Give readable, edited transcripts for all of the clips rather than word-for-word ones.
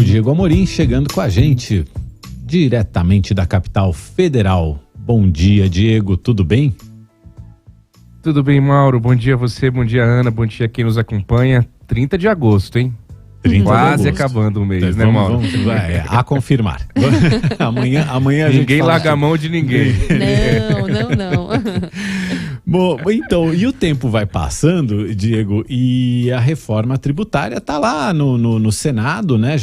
Diego Amorim, chegando com a gente diretamente da capital federal. Bom dia, Diego, tudo bem? Tudo bem, Mauro. Bom dia a você, bom dia, Ana, bom dia a quem nos acompanha. 30 de agosto, hein? Quase acabando o mês, então, né, Mauro? A confirmar. amanhã a gente ninguém larga a mão de ninguém. Não. Bom, então, e o tempo vai passando, Diego, e a reforma tributária está lá no Senado, né?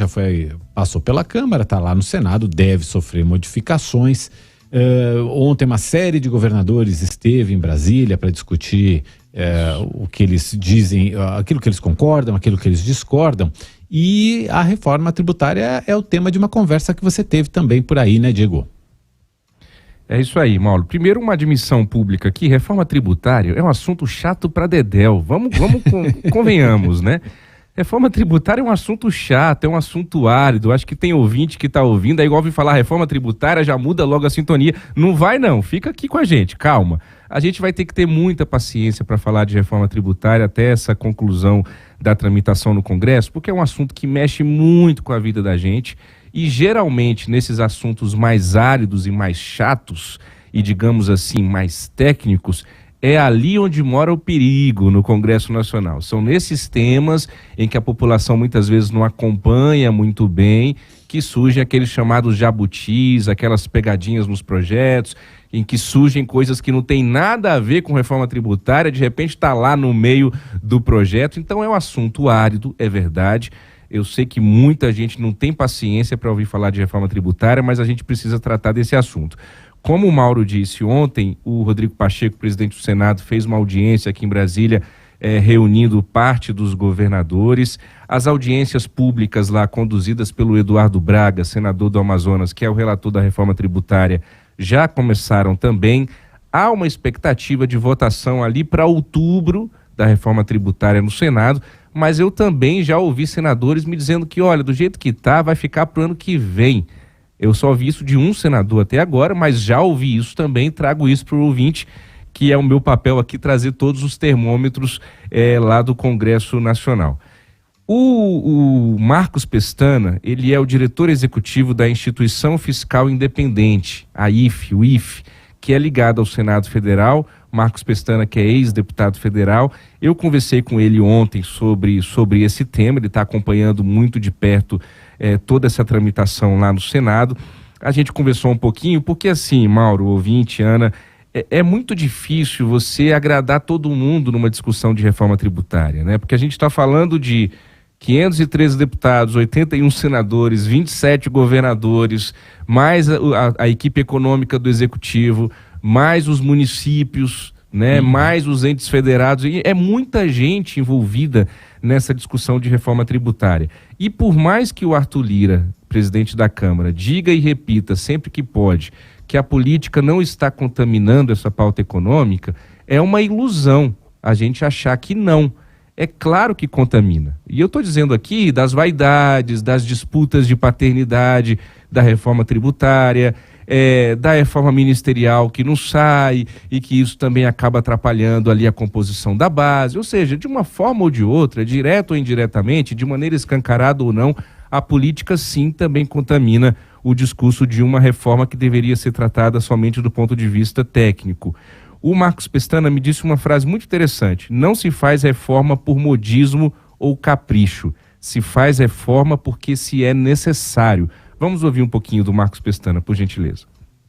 Passou pela Câmara, está lá no Senado, deve sofrer modificações. Ontem uma série de governadores esteve em Brasília para discutir o que eles dizem, aquilo que eles concordam, aquilo que eles discordam, e a reforma tributária é o tema de uma conversa que você teve também por aí, né, Diego? É isso aí, Mauro. Primeiro, uma admissão pública aqui, reforma tributária é um assunto chato pra dedéu. Vamos convenhamos, né? Reforma tributária é um assunto chato, é um assunto árido. Acho que tem ouvinte que tá ouvindo, é igual ouvir falar reforma tributária, já muda logo a sintonia. Não vai não, fica aqui com a gente, calma. A gente vai ter que ter muita paciência para falar de reforma tributária até essa conclusão da tramitação no Congresso, porque é um assunto que mexe muito com a vida da gente e geralmente nesses assuntos mais áridos e mais chatos e, digamos assim, mais técnicos, é ali onde mora o perigo no Congresso Nacional. São nesses temas em que a população muitas vezes não acompanha muito bem que surgem aqueles chamados jabutis, aquelas pegadinhas nos projetos, em que surgem coisas que não tem nada a ver com reforma tributária, de repente está lá no meio do projeto. Então é um assunto árido, é verdade. Eu sei que muita gente não tem paciência para ouvir falar de reforma tributária, mas a gente precisa tratar desse assunto. Como o Mauro disse ontem, o Rodrigo Pacheco, presidente do Senado, fez uma audiência aqui em Brasília, reunindo parte dos governadores. As audiências públicas lá conduzidas pelo Eduardo Braga, senador do Amazonas, que é o relator da reforma tributária, já começaram também. Há uma expectativa de votação ali para outubro da reforma tributária no Senado, mas eu também já ouvi senadores me dizendo que, olha, do jeito que está, vai ficar para o ano que vem. Eu só ouvi isso de um senador até agora, mas já ouvi isso também, trago isso para o ouvinte, que é o meu papel aqui, trazer todos os termômetros lá do Congresso Nacional. O Marcos Pestana, ele é o diretor executivo da Instituição Fiscal Independente, a IFE, o IFE, que é ligado ao Senado Federal. Marcos Pestana, que é ex-deputado federal. Eu conversei com ele ontem sobre esse tema, ele está acompanhando muito de perto toda essa tramitação lá no Senado. A gente conversou um pouquinho, porque assim, Mauro, ouvinte, Ana, é muito difícil você agradar todo mundo numa discussão de reforma tributária, né? Porque a gente está falando de 513 deputados, 81 senadores, 27 governadores, mais a equipe econômica do Executivo, mais os municípios, né? Mais os entes federados. E é muita gente envolvida nessa discussão de reforma tributária. E por mais que o Arthur Lira, presidente da Câmara, diga e repita sempre que pode que a política não está contaminando essa pauta econômica, é uma ilusão a gente achar que não. É claro que contamina. E eu estou dizendo aqui das vaidades, das disputas de paternidade, da reforma tributária, da reforma ministerial que não sai e que isso também acaba atrapalhando ali a composição da base. Ou seja, de uma forma ou de outra, direto ou indiretamente, de maneira escancarada ou não, a política sim também contamina o discurso de uma reforma que deveria ser tratada somente do ponto de vista técnico. O Marcos Pestana me disse uma frase muito interessante: não se faz reforma por modismo ou capricho, se faz reforma porque se é necessário. Vamos ouvir um pouquinho do Marcos Pestana, por gentileza.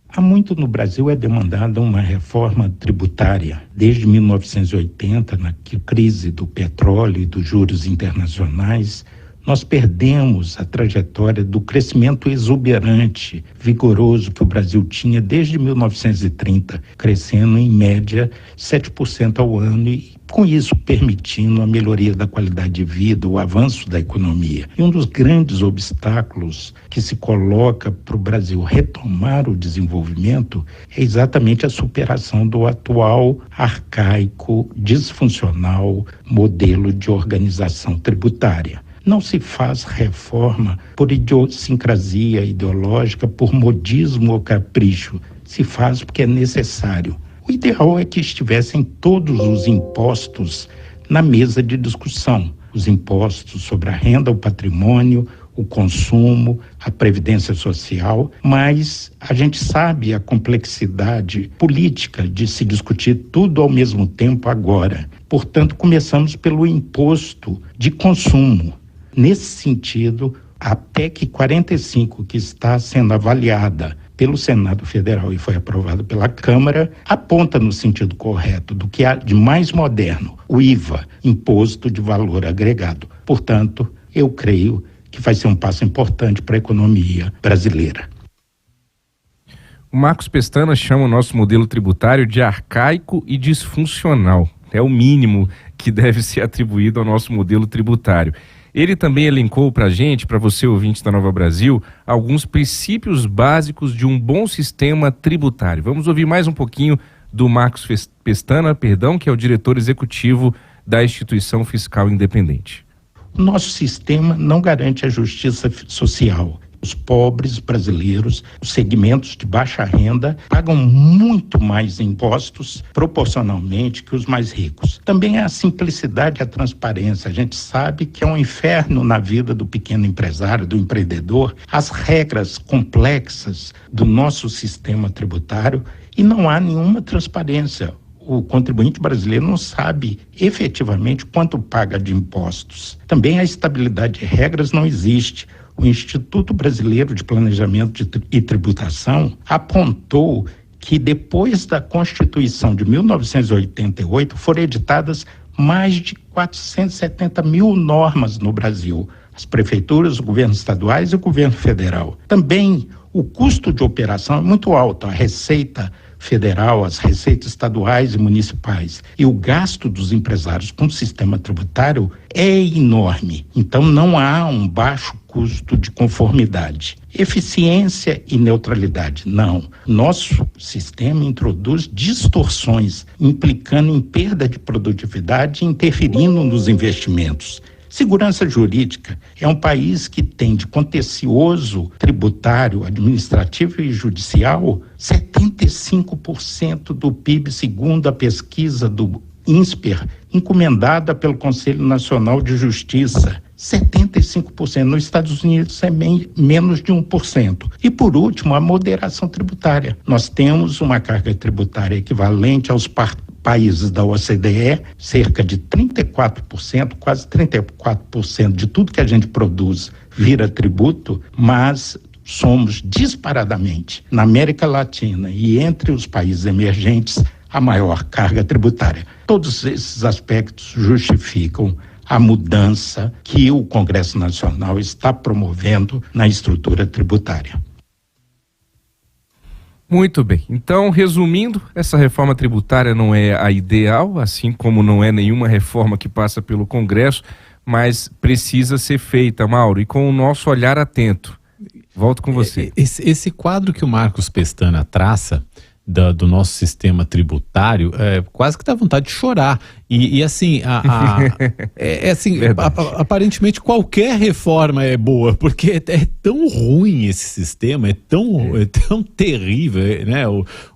Há muito no Brasil é demandada uma reforma tributária. Desde 1980, na crise do petróleo e dos juros internacionais, nós perdemos a trajetória do crescimento exuberante, vigoroso que o Brasil tinha desde 1930, crescendo em média 7% ao ano e com isso permitindo a melhoria da qualidade de vida, o avanço da economia. E um dos grandes obstáculos que se coloca para o Brasil retomar o desenvolvimento é exatamente a superação do atual arcaico, disfuncional modelo de organização tributária. Não se faz reforma por idiosincrasia ideológica, por modismo ou capricho. Se faz porque é necessário. O ideal é que estivessem todos os impostos na mesa de discussão. Os impostos sobre a renda, o patrimônio, o consumo, a previdência social, mas a gente sabe a complexidade política de se discutir tudo ao mesmo tempo agora. Portanto, começamos pelo imposto de consumo. Nesse sentido, a PEC 45, que está sendo avaliada pelo Senado Federal e foi aprovada pela Câmara, aponta no sentido correto do que há de mais moderno, o IVA, Imposto de Valor Agregado. Portanto, eu creio que vai ser um passo importante para a economia brasileira. O Marcos Pestana chama o nosso modelo tributário de arcaico e disfuncional. É o mínimo que deve ser atribuído ao nosso modelo tributário. Ele também elencou para a gente, para você ouvinte da Nova Brasil, alguns princípios básicos de um bom sistema tributário. Vamos ouvir mais um pouquinho do Marcos Pestana, que é o diretor executivo da Instituição Fiscal Independente. O nosso sistema não garante a justiça social. Os pobres brasileiros, os segmentos de baixa renda, pagam muito mais impostos proporcionalmente que os mais ricos. Também a simplicidade e a transparência. A gente sabe que é um inferno na vida do pequeno empresário, do empreendedor, as regras complexas do nosso sistema tributário e não há nenhuma transparência. O contribuinte brasileiro não sabe efetivamente quanto paga de impostos. Também a estabilidade de regras não existe. O Instituto Brasileiro de Planejamento e Tributação apontou que depois da Constituição de 1988 foram editadas mais de 470 mil normas no Brasil. As prefeituras, os governos estaduais e o governo federal. Também o custo de operação é muito alto. A Receita Federal, as receitas estaduais e municipais e o gasto dos empresários com o sistema tributário é enorme. Então não há um baixo custo de conformidade. Eficiência e neutralidade, não. Nosso sistema introduz distorções, implicando em perda de produtividade e interferindo nos investimentos. Segurança jurídica é um país que tem de contencioso tributário, administrativo e judicial 75% do PIB, segundo a pesquisa do INSPER, encomendada pelo Conselho Nacional de Justiça. 75%. Nos Estados Unidos é menos de 1%. E, por último, a moderação tributária. Nós temos uma carga tributária equivalente aos países da OCDE, cerca de 34%, quase 34% de tudo que a gente produz vira tributo, mas somos disparadamente, na América Latina e entre os países emergentes, a maior carga tributária. Todos esses aspectos justificam a mudança que o Congresso Nacional está promovendo na estrutura tributária. Muito bem. Então, resumindo, essa reforma tributária não é a ideal, assim como não é nenhuma reforma que passa pelo Congresso, mas precisa ser feita, Mauro, e com o nosso olhar atento. Volto com você. Esse quadro que o Marcos Pestana traça do nosso sistema tributário, quase que dá vontade de chorar. E assim, aparentemente qualquer reforma é boa, porque é tão ruim esse sistema, é tão terrível, né?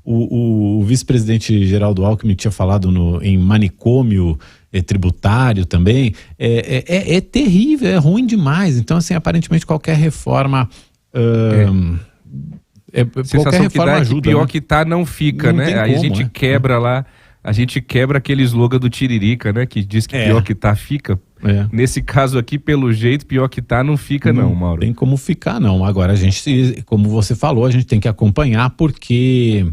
O vice-presidente Geraldo Alckmin tinha falado em manicômio tributário também, é terrível, é ruim demais. Então, assim, aparentemente qualquer reforma... Sensação qualquer que dá ajuda, que pior, né? que tá não fica, Não né? tem Aí como, a gente quebra lá, a gente quebra aquele slogan do Tiririca, né? Que diz que pior que tá, fica. Nesse caso aqui, pelo jeito, pior que tá, não fica não, Mauro. Tem como ficar não. Agora a gente, como você falou, a gente tem que acompanhar porque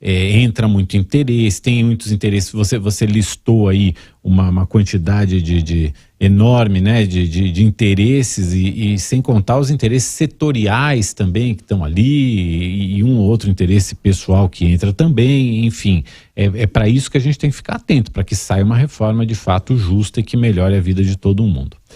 entra muito interesse, tem muitos interesses. Você listou aí uma quantidade de enorme, né, de interesses e sem contar os interesses setoriais também que estão ali e um ou outro interesse pessoal que entra também. Enfim, é para isso que a gente tem que ficar atento, para que saia uma reforma de fato justa e que melhore a vida de todo mundo.